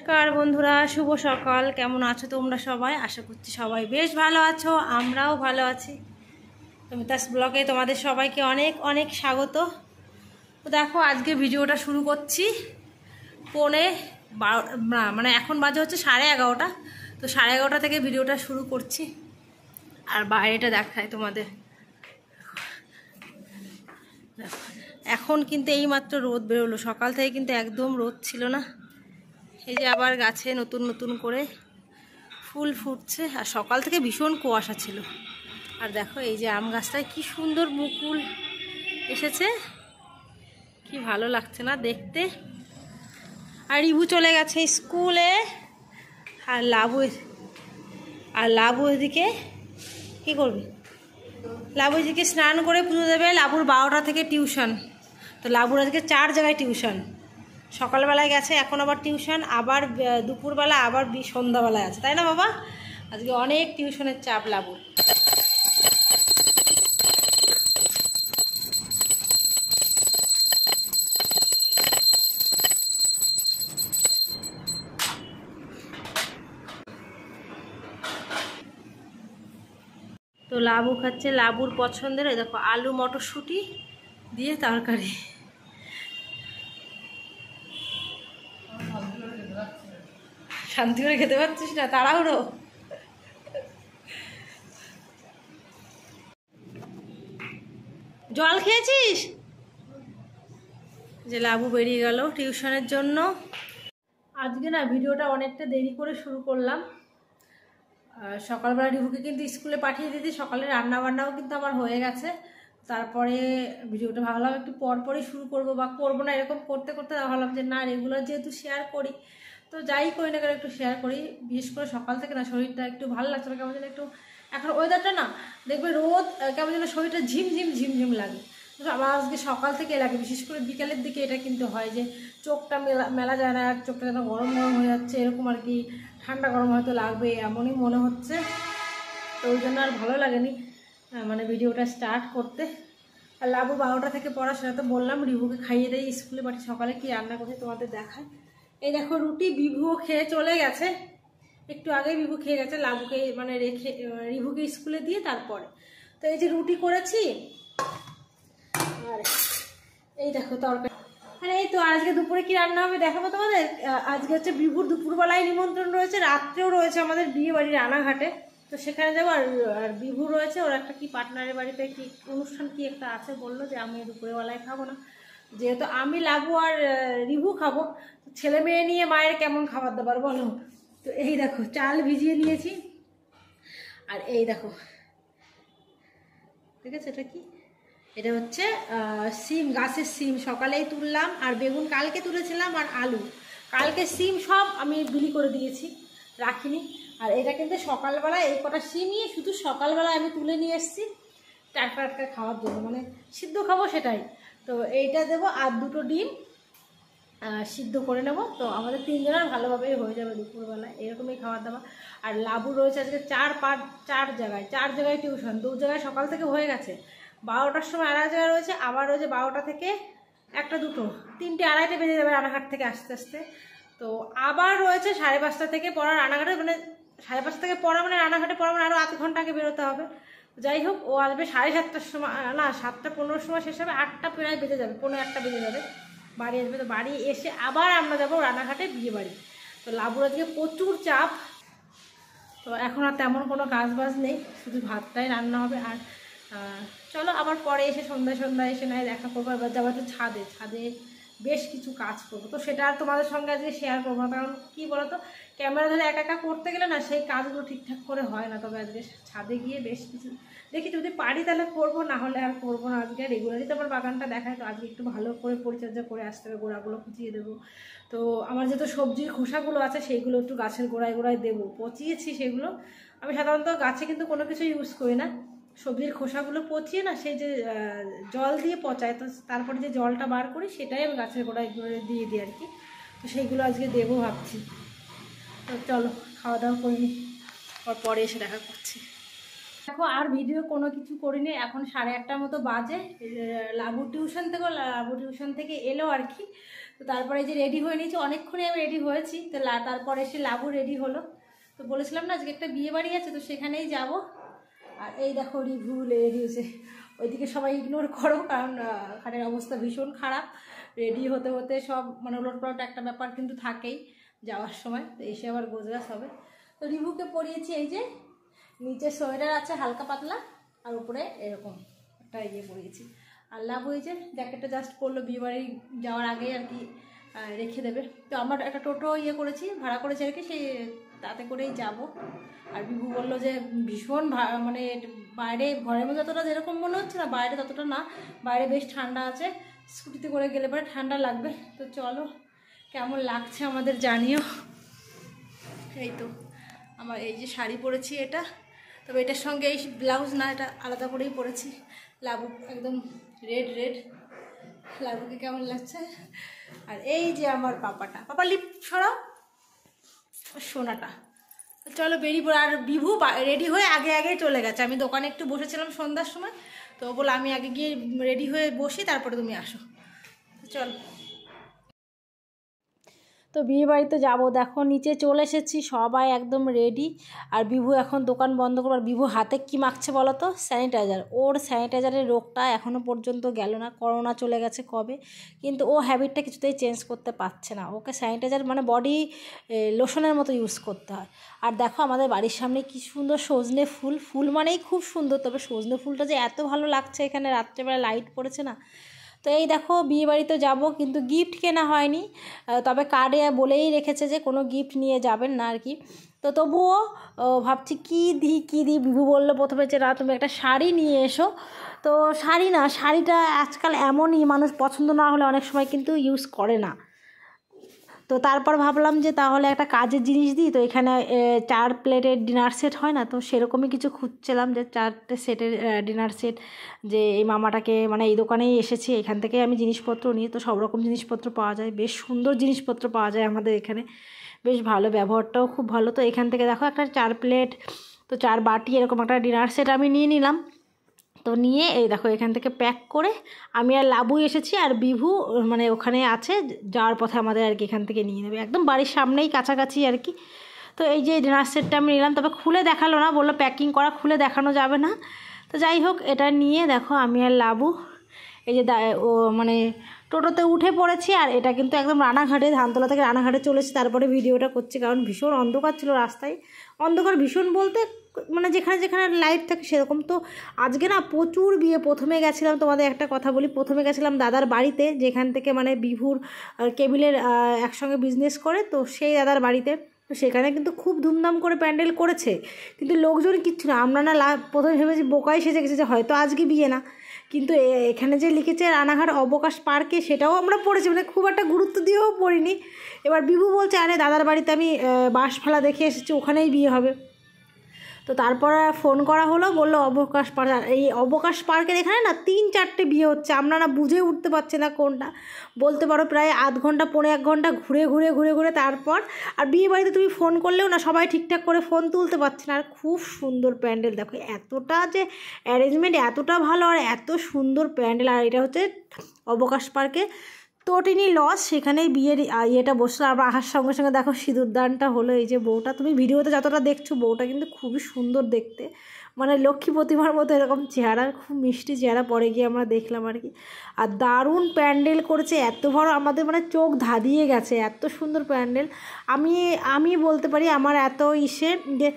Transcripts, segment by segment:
নমস্কার বন্ধুরা, শুভ সকাল। কেমন আছো তোমরা সবাই? আশা করছি সবাই বেশ ভালো আছো, আমরাও ভালো আছি। মিতাস ব্লগে তোমাদের সবাইকে অনেক অনেক স্বাগত। তো দেখো, আজকে ভিডিওটা শুরু করছি মানে এখন বাজে হচ্ছে 11:30। তো 11:30 থেকে ভিডিওটা শুরু করছি। আর বাইরেটা দেখায় তোমাদের। এখন কিন্তু এইমাত্র রোদ বেরোলো, সকাল থেকে কিন্তু একদম রোদ ছিল না। এই যে আবার গাছে নতুন নতুন করে ফুল ফুটছে, আর সকাল থেকে ভীষণ কুয়াশা ছিল। আর দেখো এই যে আম গাছটায় কি সুন্দর মুকুল এসেছে, কি ভালো লাগছে না দেখতে। আর রিভু চলে গেছে স্কুলে, আর লাবু এদিকে কি করবে? লাবু এদিকে স্নান করে পুজো দেবে। লাবুর 12টা থেকে টিউশন। তো লাবুর আজকে 4 জায়গায় টিউশন। সকালবেলায় গেছে, এখন আবার টিউশন, আবার দুপুরবেলা, আবার সন্ধ্যাবেলায় আছে, তাই না বাবা? আজকে অনেক টিউশনের চাপ লাবুর। তো লাবু খাচ্ছে লাবুর পছন্দের, দেখো আলু মটরশুঁটি দিয়ে তরকারি। শান্তি করে খেতে পারছিস না? তাড়াহুড়ো। জল খেয়েছিস? যে লাবু বেরিয়ে গেল টিউশনের জন্য। আজকে না ভিডিওটা অনেকটা দেরি করে শুরু করলাম। সকালবেলা রিভুকে কিন্তু স্কুলে পাঠিয়ে দিতে, সকালে রান্না বান্নাও কিন্তু আমার হয়ে গেছে। তারপরে ভিডিওটা ভাবলাম একটু পরপরই শুরু করব, বা করবো না, এরকম করতে করতে ভাবলাম যে না, রেগুলার যেহেতু শেয়ার করি, তো যাই করি না কেন একটু শেয়ার করি। বিশেষ করে সকাল থেকে না শরীরটা একটু ভালো লাগছে না, কেমন যেন একটু, এখন ওয়েদারটা না দেখবে রোদ, কেমন যেন শরীরটা ঝিমঝিম ঝিমঝিম লাগে। আমার আজকে সকাল থেকে লাগে, বিশেষ করে বিকালের দিকে এটা কিন্তু হয় যে চোখটা মেলা যায় না, চোখটা যেন গরম গরম হয়ে যাচ্ছে, এরকম আর কি। ঠান্ডা গরম হয়তো লাগবে এমনই মনে হচ্ছে। তো ওই জন্য আর ভালো লাগেনি মানে ভিডিওটা স্টার্ট করতে। আর লাবু 12টা থেকে পড়াশোনা, তো বললাম রিভুকে খাইয়ে দেয় স্কুলে পাঠিয়ে। সকালে কি রান্না করছে তোমাদের দেখায়। এই দেখো রুটি, বিভুও খেয়ে চলে গেছে, একটু আগে বিভু খেয়ে গেছে, লাবুকে মানে রেখে রিভুকে স্কুলে দিয়ে তারপরে। তো এই যে রুটি করেছি, আর এই দেখো তরকারি। আর এই তো আজকে দুপুরে কি রান্না হবে দেখাবো তোমাদের। আজকে হচ্ছে বিভুর দুপুরবেলায় নিমন্ত্রণ রয়েছে, রাত্রেও রয়েছে আমাদের বিয়ে বাড়ি রানাঘাটে। তো সেখানে যাবো। আর বিভু রয়েছে, ওর একটা কি পার্টনারের বাড়িতে কি অনুষ্ঠান কি একটা আছে, বললো যে আমি দুপুরবেলায় খাবো না, যেহেতু আমি লাবু আর রিভু খাবো। ছেলে মেয়ে নিয়ে মায়ের কেমন খাবার দাবার বলো। তো এই দেখো চাল ভিজিয়ে নিয়েছি, আর এই দেখো ঠিক আছে, এটা কি, এটা হচ্ছে সিম, গাছের সিম সকালেই তুললাম, আর বেগুন কালকে তুলেছিলাম, আর আলু কালকে। সিম সব আমি বিলি করে দিয়েছি, রাখিনি। আর এটা কিন্তু সকালবেলা এই কটা সিমই শুধু সকালবেলা আমি তুলে নিয়ে এসেছি টাটকা টাটকা খাওয়ার জন্য, মানে সিদ্ধ খাবো সেটাই। তো এইটা দেবো, আর 2টো ডিম সিদ্ধ করে নেব। তো আমাদের 3 জনের ভালোভাবেই হয়ে যাবে দুপুরবেলায়, এরকমই খাবার দাবার। আর লাবু রয়েছে আজকে 4 জায়গায় টিউশন, 2 জায়গায় সকাল থেকে হয়ে গেছে। 12টার সময় আর এক জায়গায় রয়েছে, আবার রয়েছে 12টা থেকে 1টা 2টো 3টে 2:30 বেজে যাবে রানাঘাট থেকে আসতে আসতে। তো আবার রয়েছে 5:30 থেকে পড়া রানাঘাটে, মানে 5:30 থেকে পড়া মানে রানাঘাটে পড়া মানে আরও আধ ঘন্টা আগে বেরোতে হবে। যাই হোক, ও আসবে 7:30টার সময়, না 7:15 সময় শেষ হবে, 8টা প্রায় বেজে যাবে, 1:15 বেজে যাবে বাড়ি আসবে। তো বাড়ি এসে আবার আমরা যাবো রানাঘাটে বিয়ে বাড়ি। তো লাবুর আজকে প্রচুর চাপ। তো এখন আর তেমন কোনো কাজ বাজ নেই, শুধু ভাতটাই রান্না হবে। আর চলো আবার পরে এসে সন্ধ্যায় এসে নয় দেখা করবো। এবার যাবো একটু ছাদে বেশ কিছু কাজ করবো। তো সেটা আর তোমাদের সঙ্গে আজকে শেয়ার করবো না, কারণ কী বলতো, ক্যামেরা ধরে একা একা করতে গেলে না সেই কাজগুলো ঠিকঠাক করে হয় না। তবে আজকে ছাদে গিয়ে বেশ কিছু দেখি, যদি পারি তাহলে করবো, না হলে আর করবো না। আজকে রেগুলারই তো আমার বাগানটা দেখায়, তো আজকে একটু ভালো করে পরিচর্যা করে আসতে হবে, গোড়াগুলো কুচিয়ে দেবো। তো আমার যেহেতু সবজির খোসাগুলো আছে সেইগুলো একটু গাছের গোড়ায় দেবো, পচিয়েছি সেগুলো। আমি সাধারণত গাছে কিন্তু কোনো কিছু ইউজ করি না, সবজির খোসাগুলো পচিয়ে না সেই যে জল দিয়ে পচায়, তো তারপরে যে জলটা বার করি সেটাই আমি গাছের গোড়ায় দিয়ে দিই আর কি। তো সেইগুলো আজকে দেবো ভাবছি। তো চলো খাওয়া দাওয়া করে নিই, পরে এসে দেখা করছি। দেখো আর ভিডিও কোনো কিছু করিনি, এখন 8:30টার মতো বাজে। লাবু টিউশন থেকে এলো আর কি। তো তারপরে যে রেডি হয়ে নিয়েছি, অনেকক্ষণই আমি রেডি হয়েছি। তো তারপরে এসে লাবু রেডি হলো। তো বলেছিলাম না আজকে একটা বিয়ে বাড়ি আছে, তো সেখানেই যাব। আর এই দেখো রিভু রেডি হয়েছে, ওইদিকে সবাই ইগনোর করো, কারণ ঘাটের অবস্থা ভীষণ খারাপ। রেডি হতে হতে সব মানে ওলটপালট একটা ব্যাপার কিন্তু থাকেই যাওয়ার সময়। তো এসে আবার গোজগাছ হবে। তো রিভুকে পরিয়েছি এই যে নিচে সোয়েটার আছে হালকা পাতলা, আর উপরে এরকম একটা পরিয়েছি। আর লাভ হয়েছে জ্যাকেটটা জাস্ট পরলো, বিয়েবাড়ি যাওয়ার আগে আর কি রেখে দেবে। তো আমার একটা টোটো করেছি, ভাড়া করেছি আর কি, সেই তাতে করেই যাব। আর বিভু বললো যে ভীষণ মানে বাইরে ঘরের মধ্যে যতটা যেরকম মনে হচ্ছে না, বাইরে ততটা না, বাইরে বেশ ঠান্ডা আছে, স্কুটিতে করে গেলে পরে ঠান্ডা লাগবে। তো চলো কেমন লাগছে আমাদের জানিও। এই তো আমার এই যে শাড়ি পরেছি এটা, তবে এটার সঙ্গে এই ব্লাউজ না, এটা আলাদা করেই পরেছি। লাবু একদম রেড রেড, লাবুকে কেমন লাগছে। আর এই যে আমার পাপাটা, পাপা লিপ সরাও, সোনাটা। চলো বেরিয়ে পড়ো। আর বিভু রেডি হয়ে আগে আগে চলে গেছে। আমি দোকানে একটু বসেছিলাম সন্ধ্যার সময়, তো বলে আমি আগে গিয়ে রেডি হয়ে বসি, তারপরে তুমি আসো। চলো। তো বিয়ে বাড়িতে যাবো, দেখো নিচে চলে এসেছি, সবাই একদম রেডি। আর বিভু এখন দোকান বন্ধ করবার, বিভু হাতে কি মাখছে বলো তো? স্যানিটাইজার। ওর স্যানিটাইজারের রোগটা এখনও পর্যন্ত গেল না, করোনা চলে গেছে কবে, কিন্তু ও হ্যাবিটটা কিছুতেই চেঞ্জ করতে পারছে না। ওকে স্যানিটাইজার মানে বডি লোশনের মতো ইউজ করতে হয়। আর দেখো আমাদের বাড়ির সামনে কি সুন্দর সজনে ফুল, ফুল মানেই খুব সুন্দর, তবে সজনে ফুলটা যে এত ভালো লাগছে এখানে, রাত্রেবেলা লাইট পড়েছে না। তো এই দেখো বিয়ে বাড়িতে যাবো, কিন্তু গিফট কেনা হয়নি, তবে কার্ডে বলেই রেখেছে যে কোনো গিফট নিয়ে যাবেন না আর কি। তো তবুও ভাবছি কী দিই। বিভু বললো প্রথমে যে না তুমি একটা শাড়ি নিয়ে এসো। তো শাড়ি না, শাড়িটা আজকাল এমনই, মানুষ পছন্দ না হলে অনেক সময় কিন্তু ইউজ করে না। তো তারপর ভাবলাম যে তাহলে একটা কাজের জিনিস দিই। তো এখানে 4 প্লেটের ডিনার সেট হয় না, তো সেরকমই কিছু খুঁজছিলাম যে 4টে সেটের ডিনার সেট, যে এই মামাটাকে মানে এই দোকানেই এসেছি, এখান থেকে আমি জিনিসপত্র নিই। তো সব রকম জিনিসপত্র পাওয়া যায়, বেশ সুন্দর জিনিসপত্র পাওয়া যায় আমাদের এখানে, বেশ ভালো, ব্যবহারটাও খুব ভালো। তো এখান থেকে দেখো একটা 4 প্লেট, তো 4 বাটি এরকম একটা ডিনার সেট আমি নিয়ে নিলাম। তো নিয়ে এই দেখো এখান থেকে প্যাক করে আমি আর লাবু এসেছি, আর বিভু মানে ওখানে আছে, যাওয়ার পথে আমাদের আর কি এখান থেকে নিয়ে নেবে, একদম বাড়ির সামনেই কাছাকাছি আর কি। তো এই যে ডিনার সেটটা আমি নিলাম, তবে খুলে দেখালো না, বললো প্যাকিং করা, খুলে দেখানো যাবে না। তো যাই হোক এটা নিয়ে দেখো আমি আর লাবু এই যে মানে টোটোতে উঠে পড়েছি। আর এটা কিন্তু একদম রানাঘাটে, ধানতলা থেকে রানাঘাটে চলেছি, তারপরে ভিডিওটা করছি, কারণ ভীষণ অন্ধকার ছিল রাস্তায়। অন্ধকার ভীষণ বলতে মানে যেখানে যেখানে লাইট থাকে সেরকম। তো আজকে না প্রচুর বিয়ে। প্রথমে গেছিলাম, তোমাদের একটা কথা বলি, প্রথমে গেছিলাম দাদার বাড়িতে, যেখান থেকে মানে বিভুর কেবিলের একসঙ্গে বিজনেস করে, তো সেই দাদার বাড়িতে। তো সেখানে কিন্তু খুব ধুমধাম করে প্যান্ডেল করেছে, কিন্তু লোকজন কিচ্ছু না। আমরা না প্রথমে ভেবেছি বোকাই সেজে গেছে যে হয়তো আজকে বিয়ে না, কিন্তু এখানে যে লিখেছে রানাঘাট অবকাশ পার্কে, সেটাও আমরা পড়েছি, মানে খুব একটা গুরুত্ব দিয়েও পড়িনি। এবার বিভু বলছে আরে দাদার বাড়িতে আমি বাঁশফালা দেখে এসেছি, ওখানেই বিয়ে হবে। তো তারপর ফোন করা হলো, বললো অবকাশ পার্ক। এই অবকাশ পার্কের এখানে না 3-4টে বিয়ে হচ্ছে, আমরা না বুঝে উঠতে পারছি না কোনটা। বলতে পারো প্রায় আধ ঘন্টা 1.5 ঘন্টা ঘুরে তারপর। আর বিয়ে বাড়িতে তুমি ফোন করলেও না সবাই ঠিকঠাক করে ফোন তুলতে পারছে না। আর খুব সুন্দর প্যান্ডেল, দেখো এতটা যে অ্যারেঞ্জমেন্ট এতটা ভালো, আর এত সুন্দর প্যান্ডেল। আর এটা হচ্ছে অবকাশ পার্কে তটিনী লজ, সেখানেই বিয়ের ইয়েটা বসলো। আবার আসার সঙ্গে সঙ্গে দেখো সিঁদুরদানটা হলো। এই যে বউটা, তুমি ভিডিওতে যতটা দেখছো বউটা কিন্তু খুবই সুন্দর দেখতে, মানে লক্ষ্মী প্রতিমার মতো এরকম চেহারা, খুব মিষ্টি চেহারা। পরে গিয়ে আমরা দেখলাম আর কি। আর দারুণ প্যান্ডেল করেছে, এত বড়, আমাদের মানে চোখ ধাঁধিয়ে গেছে, এত সুন্দর প্যান্ডেল। আমি বলতে পারি আমার এত যে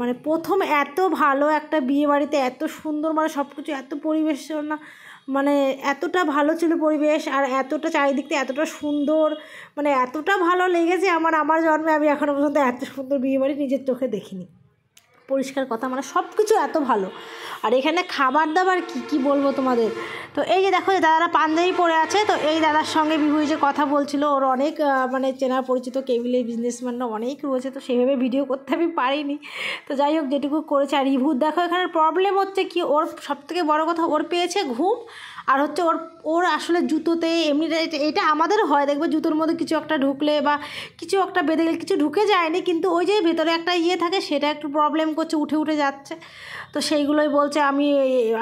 মানে প্রথম এত ভালো একটা বিয়ে বাড়িতে, এত সুন্দর, মানে সব কিছু এত পরিবেশনা, মানে এতটা ভালো ছিল পরিবেশ, আর এতটা চারিদিকটা এতটা সুন্দর, মানে এতটা ভালো লেগেছে আমার জন্মে আমি এখনও পর্যন্ত এত সুন্দর বিয়েবাড়ি নিজের চোখে দেখিনি। পরিষ্কার কথা, মানে সব কিছু এত ভালো। আর এখানে খাবার দাবার কি বলবো তোমাদের। তো এই যে দেখো দাদারা পাঞ্জাবি পরে আছে, তো এই দাদার সঙ্গে বিভু যে কথা বলছিল, ওর অনেক মানে চেনা পরিচিত কেবিলের বিজনেসম্যানরা অনেক রয়েছে, তো সেভাবে ভিডিও করতে আমি পারিনি। তো যাই হোক যেটুকু করেছে। আর রিভুর দেখো এখানে প্রবলেম হচ্ছে কি, ওর সবথেকে বড় কথা, ওর পেয়েছে ঘুম, আর হচ্ছে ওর ওর আসলে জুতোতে এমনি এটা আমাদের হয়, দেখবে জুতোর মধ্যে কিছু একটা ঢুকলে বা কিছু একটা বেঁধে গেলে কিছু ঢুকে যায়নি, কিন্তু ওই যে ভেতরে একটা ইয়ে থাকে সেটা একটু প্রবলেম করছে, উঠে উঠে যাচ্ছে। তো সেইগুলোই বলছে আমি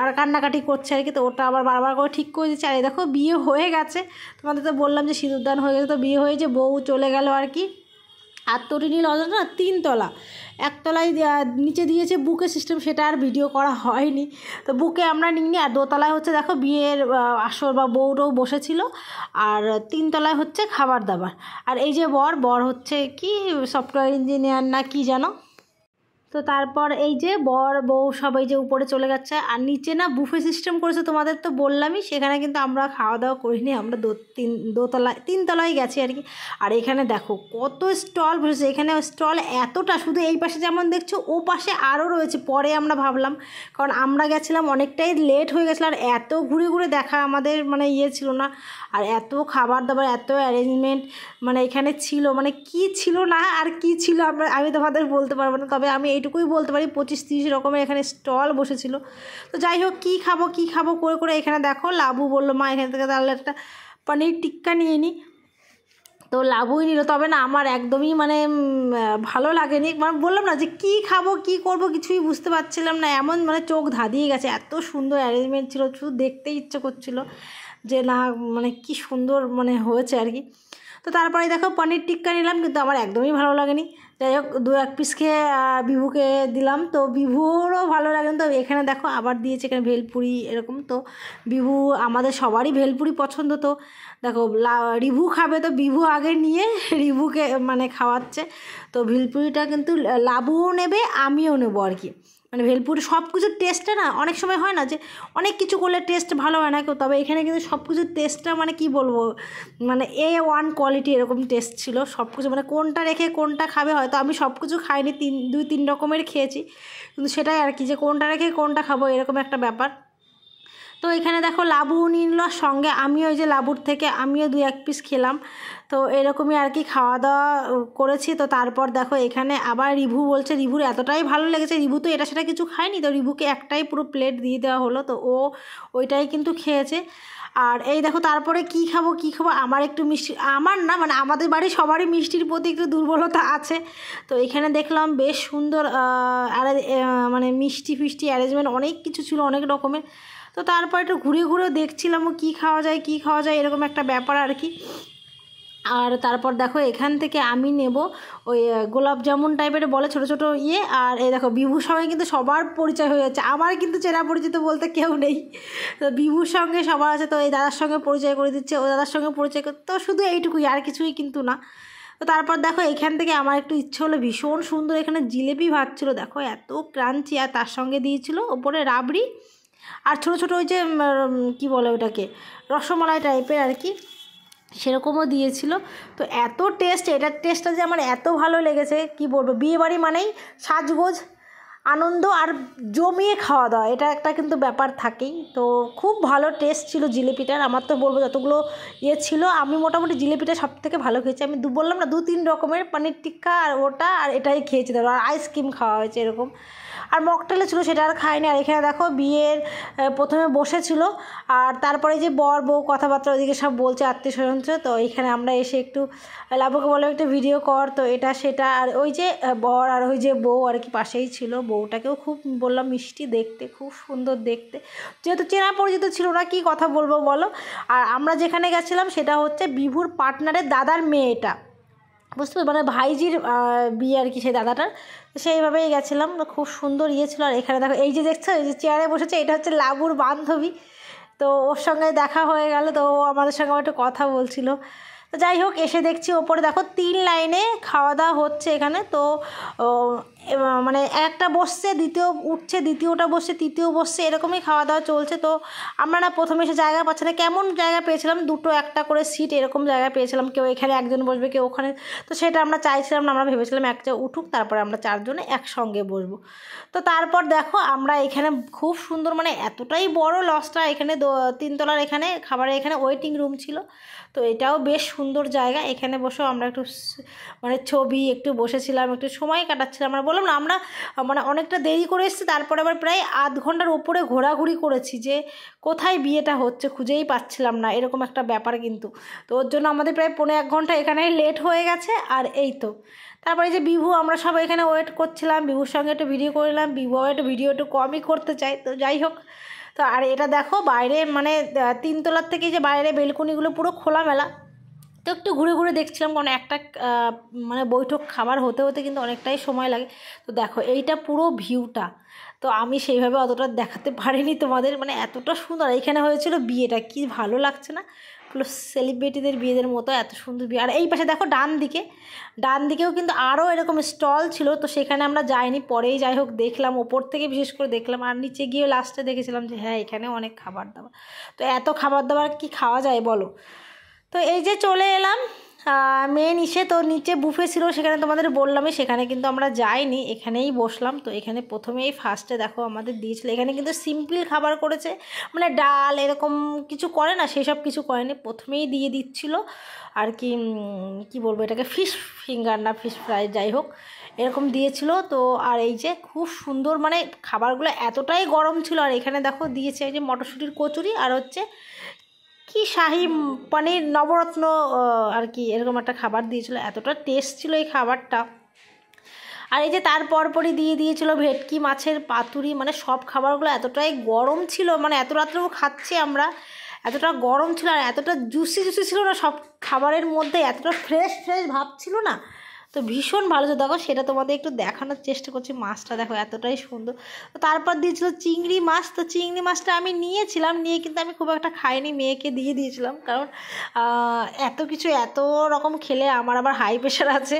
আর কান্নাকাটি করছে আর কি। তো ওটা আবার বারবার করে ঠিক করে দিচ্ছে। আর এই দেখো বিয়ে হয়ে গেছে, তোমাদের তো বললাম যে সিঁদুরদান হয়ে গেছে, তো বিয়ে হয়েছে, বউ চলে গেল আর কি। আর তরিনী লজেন্স না 3 তলা, একতলায় নিচে দিয়েছে বুকে সিস্টেম, সেটা আর ভিডিও করা হয়নি। তো বুকে আমরা নিইনি। আর দোতলায় হচ্ছে দেখো বিয়ের আসর বা বউটাও বসেছিল, আর 3 তলায় হচ্ছে খাবার দাবার। আর এই যে বর হচ্ছে কি সফটওয়্যার ইঞ্জিনিয়ার না কি জানো। তো তারপর এই যে বর বউ সবাই যে উপরে চলে যাচ্ছে। আর নিচে না বুফে সিস্টেম করেছে, তোমাদের তো বললামই, সেখানে কিন্তু আমরা খাওয়া দাওয়া করিনি, আমরা দোতলায় 3 তলায় গেছি আর কি। আর এখানে দেখো কত স্টল বসেছে, এখানে স্টল এতটা, শুধু এই পাশে যেমন দেখছো ও পাশে আরও রয়েছে। পরে আমরা ভাবলাম, কারণ আমরা গেছিলাম অনেকটাই লেট হয়ে গেছিলো, আর এত ঘুরে ঘুরে দেখা আমাদের মানে ইয়ে ছিল না। আর এত খাবার দাবার, এত অ্যারেঞ্জমেন্ট মানে এখানে ছিল, মানে কি ছিল না আর কি ছিল আমি তোমাদের বলতে পারবো না। তবে আমি এইটুকুই বলতে পারি 25-30 রকমের এখানে স্টল বসেছিল। তো যাই হোক কী খাবো করে করে এখানে দেখো লাবু বললো মা এখান থেকে তাহলে একটা পনির টিক্কা নিয়ে নিই। তো লাবুই নিল, তবে না আমার একদমই মানে ভালো লাগেনি। মানে বললাম না যে কী খাবো কী করবো কিছুই বুঝতে পারছিলাম না, এমন মানে চোখ ধাঁধিয়ে গেছে, এত সুন্দর অ্যারেঞ্জমেন্ট ছিল, শুধু দেখতেই ইচ্ছে করছিল যে না মানে কি সুন্দর মানে হয়েছে আর কি। তো তারপরে দেখো পনির টিক্কা নিলাম, কিন্তু আমার একদমই ভালো লাগেনি। যাই হোক 2-1 পিস খেয়ে বিভুকে দিলাম, তো বিভুরও ভালো লাগেনি। তো এখানে দেখো আবার দিয়েছে এখানে ভেলপুরি এরকম। তো বিভু আমাদের সবারই ভেলপুরি পছন্দ। তো দেখো রিভু খাবে, তো বিভু আগে নিয়ে রিভুকে মানে খাওয়াচ্ছে। তো ভেলপুরিটা কিন্তু লাবুও নেবে আমিও নেবো আর কি। মানে ভেলপুরি সব কিছুর টেস্টটা না অনেক সময় হয় না যে অনেক কিছু করলে টেস্ট ভালো হয় না কেউ, তবে এখানে কিন্তু সব কিছুর টেস্টটা মানে কি বলবো মানে A1 কোয়ালিটি এরকম টেস্ট ছিল সব কিছু। মানে কোনটা রেখে কোনটা খাবে, হয়তো আমি সব কিছু খাইনি, 2-3 রকমের খেয়েছি, কিন্তু সেটাই আর কি যে কোনটা রেখে কোনটা খাবো এরকম একটা ব্যাপার। তো এখানে দেখো লাবু নিল সঙ্গে, আমিও ওই যে লাবুর থেকে আমিও 2-1 পিস খেলাম। তো এরকমই আর কি খাওয়া দাওয়া করেছি। তো তারপর দেখো এখানে আবার রিভু বলছে, রিভুর এতটাই ভালো লেগেছে, রিভু তো এটা সেটা কিছু খায়নি, তো রিভুকে একটাই পুরো প্লেট দিয়ে দেওয়া হলো, তো ও ওইটাই কিন্তু খেয়েছে। আর এই দেখো তারপরে কি খাবো আমার একটু মিষ্টি, আমার না মানে আমাদের বাড়ি সবারই মিষ্টির প্রতি একটু দুর্বলতা আছে। তো এখানে দেখলাম বেশ সুন্দর মানে মিষ্টি ফিষ্টি অ্যারেঞ্জমেন্ট অনেক কিছু ছিল, অনেক রকমের। তো তারপর একটু ঘুরে ঘুরেও দেখছিলাম কী খাওয়া যায় এরকম একটা ব্যাপার আর কি। আর তারপর দেখো এখান থেকে আমি নেব ওই গোলাপ জামুন টাইপের বলে ছোটো ছোটো ইয়ে। আর এই দেখো বিভুর সঙ্গে কিন্তু সবার পরিচয় হয়ে যাচ্ছে, আমার কিন্তু চেনা পরিচিত বলতে কেউ নেই, তো বিভুর সঙ্গে সবার আছে। তো এই দাদার সঙ্গে পরিচয় করে দিচ্ছে, ও দাদার সঙ্গে পরিচয় করতে, তো শুধু এইটুকুই আর কিছুই কিন্তু না। তো তারপর দেখো এখান থেকে আমার একটু ইচ্ছে হলো, ভীষণ সুন্দর এখানে জিলেপি ভাজছিল, দেখো এত ক্রাঞ্চি, আর তার সঙ্গে দিয়েছিল ওপরে রাবড়ি আর ছোটো ছোটো ওই যে কী বলে ওটাকে রসমালাই টাইপের আর কি, সেরকমও দিয়েছিল। তো এত টেস্ট, এটার টেস্টটা যে আমার এত ভালো লেগেছে কি বলবো, বিয়েবাড়ি মানেই সাজগোজ আনন্দ আর জমিয়ে খাওয়া দাওয়া, এটা একটা কিন্তু ব্যাপার থাকেই। তো খুব ভালো টেস্ট ছিল জিলিপিটার, আমার তো বলবো যতগুলো ইয়ে ছিল আমি মোটামুটি জিলিপিটা সব থেকে ভালো খেয়েছি। আমি বললাম না 2-3 রকমের পনির টিক্কা আর ওটা আর এটাই খেয়েছি, ধরো আর আইসক্রিম খাওয়া হয়েছে এরকম, আর মকটেলে ছিল সেটা আর খাইনি। আর এখানে দেখো বিয়ের প্রথমে বসেছিল, আর তারপরে যে বর বউ কথাবার্তা ওইদিকে সব বলছে আত্মীয় স্বজন। তো এইখানে আমরা এসে একটু লাবুকে বলে একটা ভিডিও কর, তো এটা সেটা। আর ওই যে বর আর ওই যে বউ আর কি পাশেই ছিল, বউটাকেও খুব বললাম মিষ্টি দেখতে, খুব সুন্দর দেখতে, যেহেতু চেনা পরিচিত ছিল না কি কথা বলবো বলো। আর আমরা যেখানে গেছিলাম সেটা হচ্ছে বিভুর পার্টনারের দাদার মেয়েটা, বুঝতে পারছি মানে ভাইজির বিয়ে আর কি সেই দাদাটার, সেইভাবেই গেছিলাম। খুব সুন্দর ইয়ে ছিল। আর এখানে দেখো এই যে দেখছো এই যে চেয়ারে বসেছে, এটা হচ্ছে লাবুর বান্ধবী, তো ওর সঙ্গে দেখা হয়ে গেল, তো ও আমাদের সঙ্গে একটু কথা বলছিল। তো যাই হোক এসে দেখছি ওপরে দেখো 3 লাইনে খাওয়া দাওয়া হচ্ছে এখানে। তো মানে একটা বসছে, দ্বিতীয় উঠছে, দ্বিতীয়টা বসছে, তৃতীয় বসছে, এরকমই খাওয়া দাওয়া চলছে। তো আমরা না প্রথমে এসে জায়গা পাচ্ছি না, কেমন জায়গা পেয়েছিলাম, 2টো একটা করে সিট এরকম জায়গা পেয়েছিলাম, কেউ এখানে একজন বসবে কেউ ওখানে। তো সেটা আমরা চাইছিলাম না, আমরা ভেবেছিলাম একটা উঠুক তারপরে আমরা 4 জনে একসঙ্গে বসবো। তো তারপর দেখো আমরা এখানে খুব সুন্দর মানে এতটাই বড় লজটা, এখানে 3 তলার এখানে খাবারের এখানে ওয়েটিং রুম ছিল। তো এটাও বেশ সুন্দর জায়গা, এখানে বসেও আমরা একটু মানে ছবি একটু বসেছিলাম, একটু সময় কাটাচ্ছিলাম। আমরা বললাম না আমরা মানে অনেকটা দেরি করে এসেছি, তারপরে আবার প্রায় আধ ঘন্টার ওপরে ঘোরাঘুরি করেছি যে কোথায় বিয়েটা হচ্ছে খুঁজেই পাচ্ছিলাম না, এরকম একটা ব্যাপার কিন্তু। তো ওর জন্য আমাদের প্রায় 1.5 ঘন্টা এখানে লেট হয়ে গেছে। আর এই তো তারপরে যে বিভু, আমরা সবাই এখানে ওয়েট করছিলাম, বিভুর সঙ্গে একটু ভিডিও করলাম, বিভু একটু ভিডিও একটু কমই করতে চাই, তো যাই হোক। তো আর এটা দেখো বাইরে মানে 3 তলার থেকে যে বাইরে বেলকনিগুলো পুরো খোলামেলা, তো একটু ঘুরে ঘুরে দেখছিলাম, কারণ একটা মানে বৈঠক খাবার হতে হতে কিন্তু অনেকটাই সময় লাগে। তো দেখো এইটা পুরো ভিউটা, তো আমি সেইভাবে অতটা দেখাতে পারিনি তোমাদের, মানে এতটা সুন্দর এখানে হয়েছিল বিয়েটা, কি ভালো লাগছে না, পুরো সেলিব্রিটিদের বিয়েদের মতো এত সুন্দর বিয়ে। আর এই পাশে দেখো ডান দিকেও কিন্তু আরও এরকম স্টল ছিল, তো সেখানে আমরা যাইনি, পরেই যাই হোক দেখলাম, ওপর থেকে বিশেষ করে দেখলাম, আর নিচে গিয়ে লাস্টে দেখেছিলাম যে হ্যাঁ এখানে অনেক খাবার দাবার। তো এত খাবার দাবার কি খাওয়া যায় বলো। তো এই যে চলে এলাম মেন ইসে, তো নিচে বুফে ছিল, সেখানে তোমাদের বললামই, সেখানে কিন্তু আমরা যাইনি, এখানেই বসলাম। তো এখানে প্রথমেই ফার্স্টে দেখো আমাদের দিয়েছিল, এখানে কিন্তু সিম্পল খাবার করেছে, মানে ডাল এরকম কিছু করে না, সেসব কিছু করেনি, প্রথমেই দিয়ে দিচ্ছিল আর কি, কি বলবো এটাকে, ফিশ ফিঙ্গার না ফিশ ফ্রাই যাই হোক এরকম দিয়েছিল। তো আর এই যে খুব সুন্দর, মানে খাবারগুলো এতটাই গরম ছিল। আর এখানে দেখো দিয়েছে এই যে মটরশুঁটির কচুরি, আর হচ্ছে কি শাহি পনির নবরত্ন আর কি এরকম একটা খাবার দিয়েছিল, এতটা টেস্ট ছিল এই খাবারটা। আর এই যে তার পরপরই দিয়ে দিয়েছিল ভেটকি মাছের পাতুরি, মানে সব খাবারগুলো এতটাই গরম ছিল, মানে এত রাত্রেও খাচ্ছি আমরা, এতটা গরম ছিল আর এতটা জুসি ছিল না সব খাবারের মধ্যে, এতটা ফ্রেশ ভাব ছিল না, তো ভীষণ ভালো ছিল। দেখো সেটা তোমাদের একটু দেখানোর চেষ্টা করছি, মাছটা দেখো এতটাই সুন্দর। তো তারপর দিয়েছিল চিংড়ি মাছ, তো চিংড়ি মাছটা আমি নিয়েছিলাম, নিয়ে কিন্তু আমি খুব একটা খাইনি, মেয়েকে দিয়ে দিয়েছিলাম, কারণ এত কিছু এত রকম খেলে আমার আবার হাই প্রেশার আছে,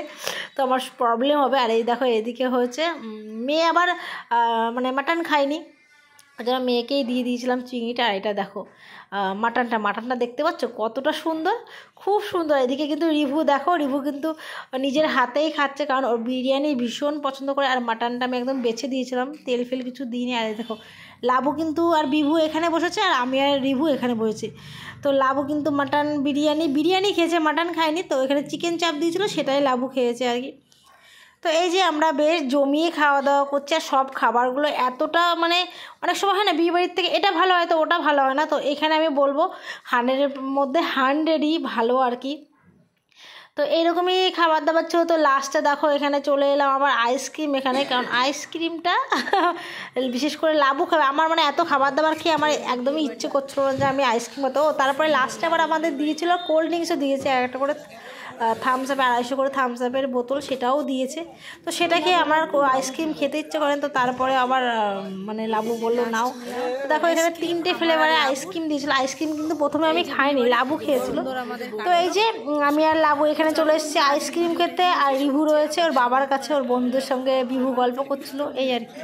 তো আমার প্রবলেম হবে। আর এই দেখো এদিকে হয়েছে মেয়ে আবার মানে মাটন খায়নি, যারা মেয়েকেই দিয়ে দিয়েছিলাম চিংড়িটা। আর এটা দেখো মাটনটা দেখতে পাচ্ছ কতটা সুন্দর, খুব সুন্দর। এদিকে কিন্তু রিভু দেখো, রিভু কিন্তু নিজের হাতেই খাচ্ছে, কারণ ওর বিরিয়ানি ভীষণ পছন্দ করে। আর মাটনটা আমি একদম বেছে দিয়েছিলাম, তেল ফেল কিছু দিইনি। আর দেখো লাবু কিন্তু আর বিভু এখানে বসেছে, আর আমি আর রিভু এখানে বসেছি। তো লাবু কিন্তু মাটন বিরিয়ানি খেয়েছে, মাটন খায়নি, তো এখানে চিকেন চাপ দিয়েছিল, সেটাই লাবু খেয়েছে আর কি। তো এই যে আমরা বেশ জমিয়ে খাওয়া দাওয়া করছি, আর সব খাবারগুলো এতটা মানে অনেক সময় হয় না বিয়েবাড়ির থেকে এটা ভালো হয় তো ওটা ভালো হয় না, তো এখানে আমি বলবো 100-এর মধ্যে 100ই ভালো আর কি। তো এইরকমই খাবার দাবার ছিল। তো লাস্টে দেখো এখানে চলে এলাম আবার আইসক্রিম এখানে, কারণ আইসক্রিমটা বিশেষ করে লাবু খাবে, আমার মানে এত খাবার দাবার খেয়ে আমার একদমই ইচ্ছে করছিল না যে আমি আইসক্রিম হতো। তারপরে লাস্টে আবার আমাদের দিয়েছিল কোল্ড ড্রিঙ্কসও দিয়েছে, একটা করে থামস আপে 250 করে থামস আপের বোতল সেটাও দিয়েছে। তো সেটা খেয়ে আমার আইসক্রিম খেতে ইচ্ছে করেন, তো তারপরে আবার মানে লাবু বললো নাও। তো দেখো এখানে 3টে ফ্লেভারে আইসক্রিম দিয়েছিল, আইসক্রিম কিন্তু প্রথমে আমি খাইনি, লাবু খেয়েছিল। তো এই যে আমি আর লাবু এখানে চলে এসেছি আইসক্রিম খেতে, আর রিভু রয়েছে ওর বাবার কাছে, ওর বন্ধুদের সঙ্গে বিভু গল্প করছিল, এই আর কি।